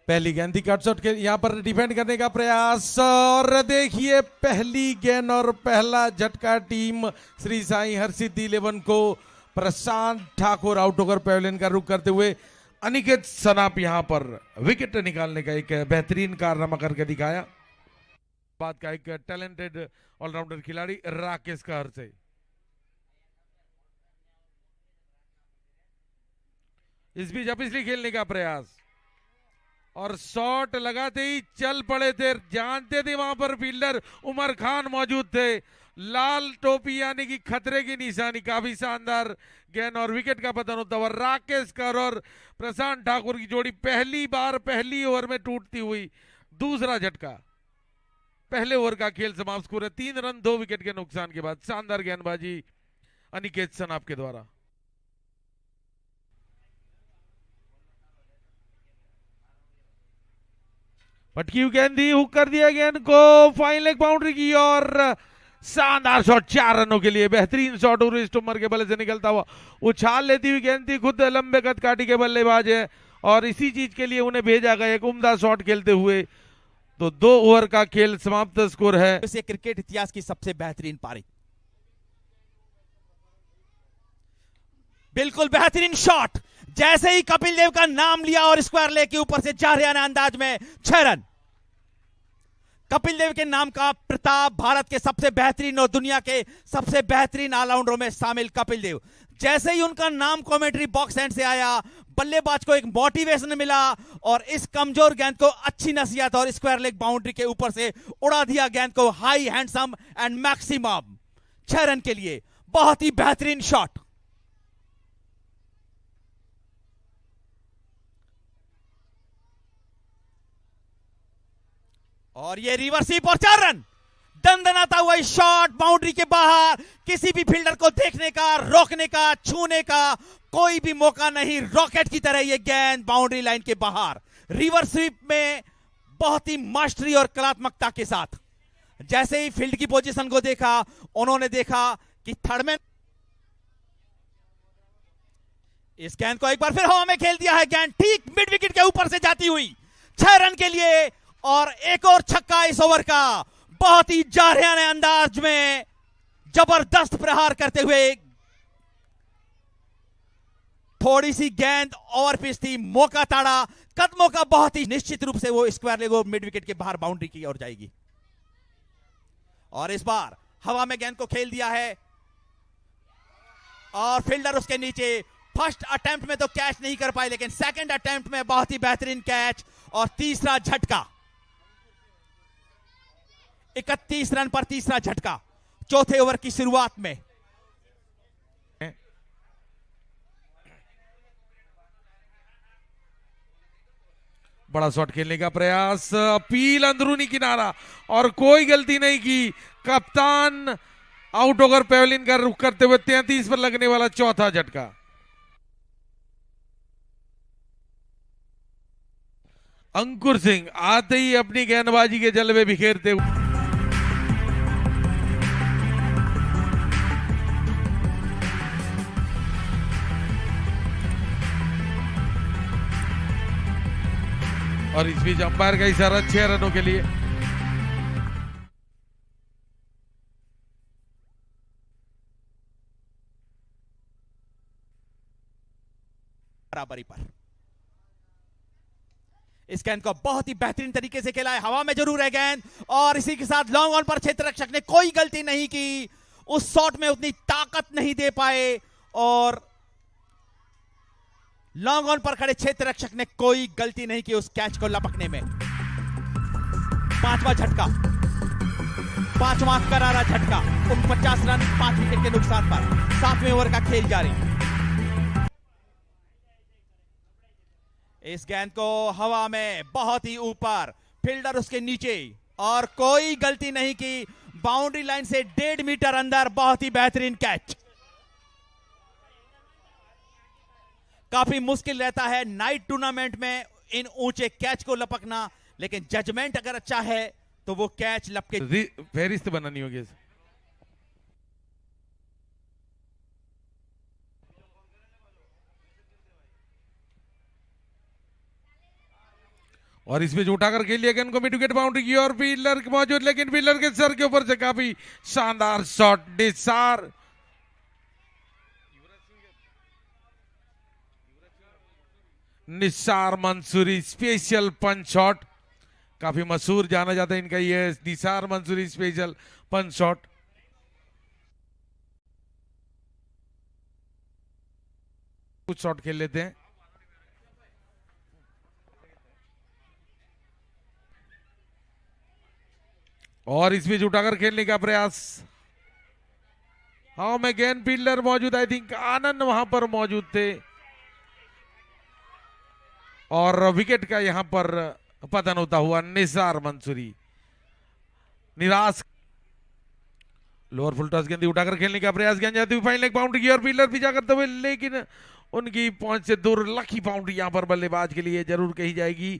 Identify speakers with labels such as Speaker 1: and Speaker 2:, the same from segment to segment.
Speaker 1: पहली गेंद थी कट शॉट के, यहां पर डिफेंड करने का प्रयास और देखिए पहली गेंद और पहला झटका टीम श्री साई हरसिद्धि 11 को प्रशांत ठाकुर आउट होकर पवेलियन का रुख करते हुए अनिकेत सनाप यहां पर विकेट निकालने का एक बेहतरीन कारनामा करके दिखाया। बात का एक टैलेंटेड ऑलराउंडर खिलाड़ी राकेश कहर से। इस बीच पिछली खेलने का प्रयास और शॉट लगाते ही चल पड़े थे, जानते थे वहां पर फील्डर उमर खान मौजूद थे। लाल टोपी यानी कि खतरे की निशानी, काफी शानदार गेंद और विकेट का पतन होता हुआ राकेश कर और प्रशांत ठाकुर की जोड़ी पहली बार पहली ओवर में टूटती हुई। दूसरा झटका, पहले ओवर का खेल समाप्त, स्कोर है 3 रन 2 विकेट के नुकसान के बाद। शानदार गेंदबाजी अनिकेत सनाप के द्वारा। पटकी हुई गेंद दी, हुक कर दिया गेंद को, फाइन लेग बाउंड्री की और शानदार शॉट 4 रनों के लिए। बेहतरीन शॉट उर्वी स्टुमर के बल्ले से निकलता हुआ उछाल लेती हुई गेंद थी, खुद लंबे कद काटी के बल्लेबाज है और इसी चीज के लिए उन्हें भेजा गया, एक उम्दा शॉट खेलते हुए। तो 2 ओवर का खेल समाप्त, स्कोर है।
Speaker 2: इसे क्रिकेट इतिहास की सबसे बेहतरीन पारी, बिल्कुल बेहतरीन शॉट। जैसे ही कपिल देव का नाम लिया और स्क्वायर लेग के ऊपर से जारहाना अंदाज में 6 रन। कपिल देव के नाम का प्रताप, भारत के सबसे बेहतरीन और दुनिया के सबसे बेहतरीन ऑलराउंडरों में शामिल कपिल देव। जैसे ही उनका नाम कमेंट्री बॉक्स एंड से आया, बल्लेबाज को एक मोटिवेशन मिला और इस कमजोर गेंद को अच्छी नसीहत और स्क्वायर लेग बाउंड्री के ऊपर से उड़ा दिया गेंद को, high handsome and maximum 6 run के लिए। बहुत ही बेहतरीन शॉट। और ये रिवर्सिप और 4 रन। दंदनाता हुआ शॉट बाउंड्री के बाहर, किसी भी फील्डर को देखने का, रोकने का, छूने का कोई भी मौका नहीं। रॉकेट की तरह ये गेंद बाउंड्री लाइन के बाहर, रिवर्स स्वीप में बहुत ही मास्टरी और कलात्मकता के साथ। जैसे ही फील्ड की पोजीशन को देखा, उन्होंने देखा कि थर्ड में इस गेंद को एक बार फिर हवा में खेल दिया है। गेंद ठीक मिड विकेट के ऊपर से जाती हुई 6 रन के लिए और एक और छक्का इस ओवर का। बहुत ही जारहाने अंदाज में जबरदस्त प्रहार करते हुए, थोड़ी सी गेंद ओवर पिच थी, मौका ताड़ा, कदमों का बहुत ही निश्चित रूप से वो स्क्वायर लेग मिड विकेट के बाहर बाउंड्री की ओर जाएगी। और इस बार हवा में गेंद को खेल दिया है और फील्डर उसके नीचे। फर्स्ट अटेम्प्ट में तो कैच नहीं कर पाए, लेकिन सेकंड अटेम्प्ट में बहुत ही बेहतरीन कैच और तीसरा झटका। 31 रन पर तीसरा झटका चौथे ओवर की शुरुआत में।
Speaker 1: बड़ा शॉट खेलने का प्रयास, अपील अंदरूनी किनारा और कोई गलती नहीं की। कप्तान आउट होकर पवेलियन का रुख करते हुए 33 पर लगने वाला चौथा झटका। अंकुर सिंह आते ही अपनी गेंदबाजी के जलवे बिखेरते हुए और इस बीच अंपायर का इशारा 6 रनों के लिए।
Speaker 2: बराबरी पर इस गेंद को बहुत ही बेहतरीन तरीके से खेला है, हवा में जरूर है गेंद और इसी के साथ लॉन्ग ऑन पर क्षेत्र रक्षक ने कोई गलती नहीं की, उस शॉट में उतनी ताकत नहीं दे पाए और लॉन्ग ऑन पर खड़े क्षेत्र रक्षक ने कोई गलती नहीं की उस कैच को लपकने में। पांचवा झटका, पांचवा करारा झटका, 49 रन 5 विकेट के नुकसान पर 7वें ओवर का खेल जारी। इस गेंद को हवा में बहुत ही ऊपर, फील्डर उसके नीचे और कोई गलती नहीं की, बाउंड्री लाइन से 1.5 मीटर अंदर। बहुत ही बेहतरीन कैच। काफी मुश्किल रहता है नाइट टूर्नामेंट में इन ऊंचे कैच को लपकना, लेकिन जजमेंट अगर अच्छा है तो वो कैच लपके।
Speaker 1: फहरिस्त बनानी होगी। और इस बीच उठाकर खेल लिया गेंद को मिड विकेट बाउंड्री की और फील्डर मौजूद, लेकिन फील्डर के सर के ऊपर से काफी शानदार शॉट। निसार मंसूरी स्पेशल पंच शॉट, काफी मशहूर जाना जाता है इनका ये निसार मंसूरी स्पेशल पंच शॉट। कुछ शॉट खेल लेते हैं। और इस बीच उठाकर खेलने का प्रयास। हाँ मैं गेंद फील्डर मौजूद, आई थिंक आनंद वहां पर मौजूद थे और विकेट का यहां पर पतन होता हुआ निसार मंसूरी निराश। लोअर फुल टॉस गेंद उठाकर खेलने का प्रयास, गेंद जाती हुई फाइन लेग बाउंड्री की और फील्डर पीछा करते हुए, लेकिन उनकी पहुंच से दूर। लकी बाउंड्री यहां पर बल्लेबाज के लिए जरूर कही जाएगी।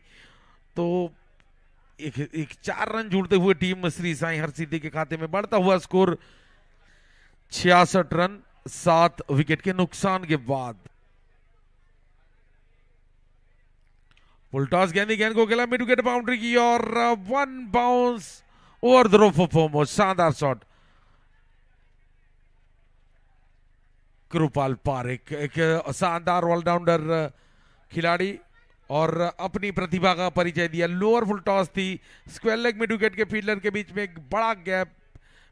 Speaker 1: तो एक 4 रन जुड़ते हुए टीम श्री साई हरसिद्धि के खाते में बढ़ता हुआ स्कोर 66 रन 7 विकेट के नुकसान के बाद। फुल टॉस गेंद को खेला मिड विकेट बाउंड्री की और 1 bounce over the rope for शानदार शॉट। कृपाल पारेख एक शानदार ऑलराउंडर खिलाड़ी और अपनी प्रतिभा का परिचय दिया। लोअर फुल टॉस थी, स्क्वायर लेग मिड विकेट के फील्डर के बीच में एक बड़ा गैप,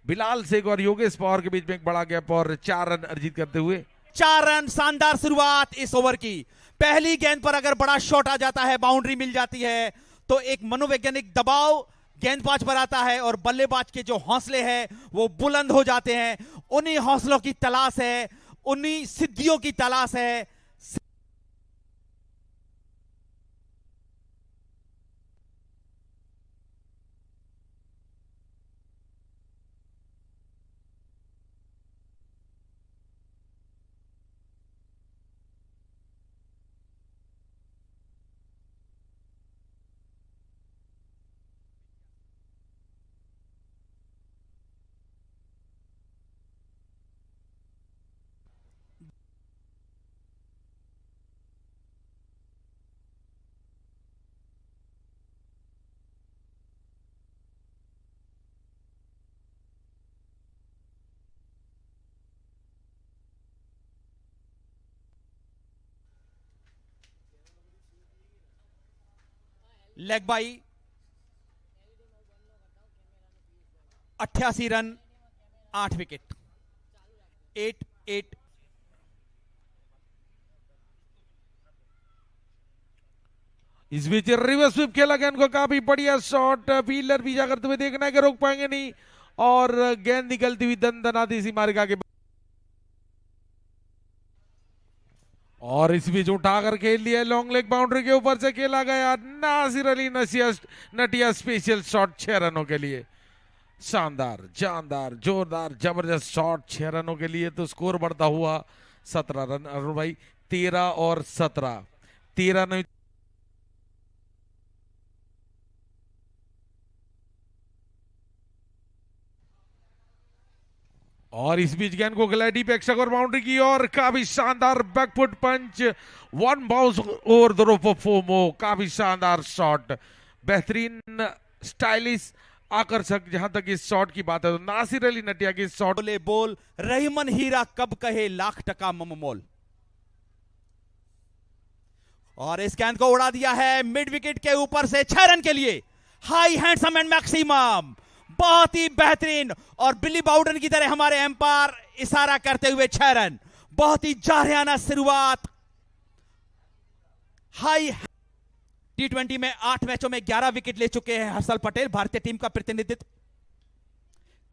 Speaker 1: बिलाल शेख और योगेश पवार के बीच में एक बड़ा गैप और 4 रन अर्जित करते हुए
Speaker 2: 4 रन। शानदार शुरुआत इस ओवर की। पहली गेंद पर अगर बड़ा शॉट आ जाता है, बाउंड्री मिल जाती है, तो एक मनोवैज्ञानिक दबाव गेंदबाज पर आता है और बल्लेबाज के जो हौसले हैं वो बुलंद हो जाते हैं। उन्हीं हौसलों की तलाश है, उन्हीं सिद्धियों की तलाश है। Leg bye 88 run 8 wicket 8-8।
Speaker 1: इस बीच रिवर्स स्वीप खेला गेंद को, काफी बढ़िया शॉट। फील्डर पीछा करते हुए, देखना है कि रोक पाएंगे नहीं और गेंद निकलती हुई दनदनाती सी मार्ग आगे। और इस बीच उठाकर खेल लिया लॉन्ग लेग बाउंड्री के ऊपर से खेला गया नासिर अली नटिया स्पेशल शॉट 6 रनों के लिए। शानदार जानदार जोरदार जबरदस्त शॉट 6 रनों के लिए। तो स्कोर बढ़ता हुआ 17 रन। अरुण भाई 13 और 17, 13 नहीं। और इस बीच गेंद को खिलाया डीप एक्स्ट्रा और बाउंड्री की और काफी शानदार backfoot punch, 1 bounce over the rope off फोमो। काफी शानदार शॉट, बेहतरीन स्टाइलिश आकर्षक। जहां तक इस शॉट की बात है तो नासिर अली नटिया की शॉट।
Speaker 2: बोले बोल रहीमन हीरा कब कहे लाख टका मममोल। और इस गेंद को उड़ा दिया है मिड विकेट के ऊपर से 6 रन के लिए। हाई हैंडसम एंड मैक्सिमम, बहुत ही बेहतरीन। और बिली बाउडन की तरह हमारे एम्पायर इशारा करते हुए 6 रन। बहुत ही जारहाना शुरुआत। हाई T20 में 8 मैचों में 11 विकेट ले चुके हैं हर्षल पटेल, भारतीय टीम का प्रतिनिधित्व।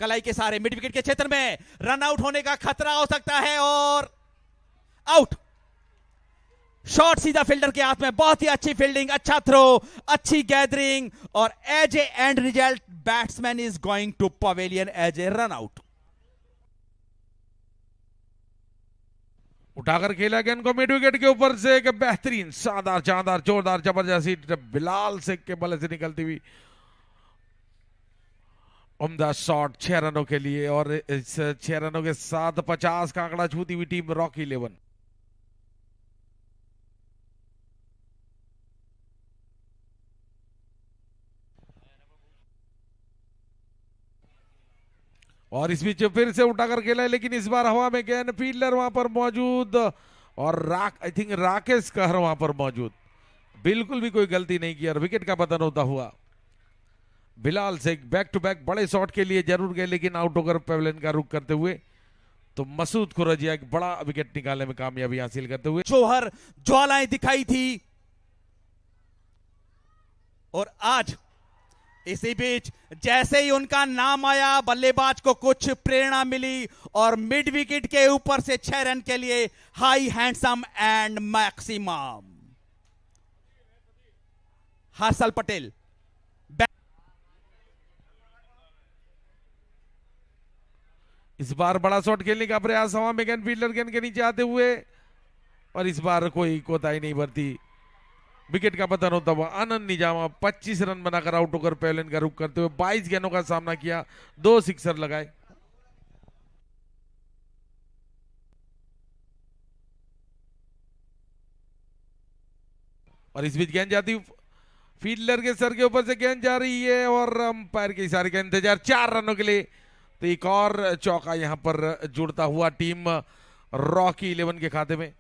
Speaker 2: कलाई के सारे मिड विकेट के क्षेत्र में रन आउट होने का खतरा हो सकता है और आउट। शॉट सीधा फील्डर के हाथ में। बहुत ही अच्छी फील्डिंग, अच्छा थ्रो, अच्छी गैदरिंग और as a end result batsman is going to pavilion as a run out.
Speaker 1: उठाकर खेला गेंद को मिड विकेट के ऊपर से एक बेहतरीन शानदार शानदार जोरदार जबरदस्त हिट बिलाल शेख के बल्ले से निकलती हुई उम्दा शॉट 6 रनों के लिए। और इस 6 रनों के साथ 50 का आंकड़ा छूती हुई टीम रॉकी 11। और इस बीच फिर से उठाकर खेला है, लेकिन इस बार हवा में गेंद, फील्डर वहां पर मौजूद और आई थिंक राकेश कहर वहां पर मौजूद, बिल्कुल भी कोई गलती नहीं की और विकेट का पतन होता हुआ। Bilal Sheikh back to back बड़े शॉट के लिए जरूर गए, लेकिन आउट होकर पेवलियन का रुख करते हुए तो मसूद खुरजिया एक बड़ा विकेट निकालने में कामयाबी हासिल करते हुए।
Speaker 2: जौहर ज्वालाएं दिखाई थी और आज इसी बीच जैसे ही उनका नाम आया बल्लेबाज को कुछ प्रेरणा मिली और मिड विकेट के ऊपर से 6 रन के लिए high handsome and maximum. Harshal Patel
Speaker 1: इस बार बड़ा शॉट खेलने का प्रयास, हवा में गेंद, फील्डर गेंद के नीचे आते हुए और इस बार कोई कोताही नहीं बरती, विकेट का पतन होता हुआ। आनंद निजामा 25 रन बनाकर आउट होकर पेवलियन का रुख करते हुए 22 गेंदों का सामना किया, 2 सिक्सर लगाए। और इस बीच गेंद जाती फील्डर के सर के ऊपर से गेंद जा रही है और अंपायर के इशारे का इंतजार 4 रनों के लिए। तो एक और चौका यहां पर जुड़ता हुआ टीम रॉकी 11 के खाते में,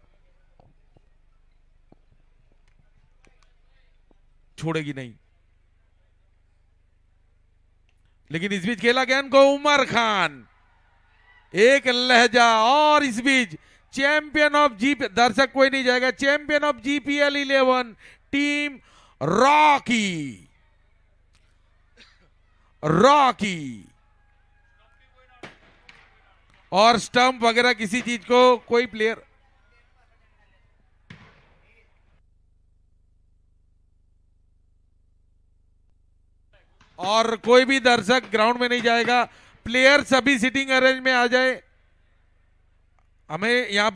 Speaker 1: छोड़ेगी नहीं। लेकिन इस बीच खेला गेंद को उमर खान, एक लहजा, और इस बीच चैंपियन ऑफ जीपी, दर्शक कोई नहीं जाएगा, champion of GPL 11 team Rocky और स्टंप वगैरह किसी चीज को कोई प्लेयर और कोई भी दर्शक ग्राउंड में नहीं जाएगा, प्लेयर सभी सिटिंग अरेंज में आ जाए। हमें यहां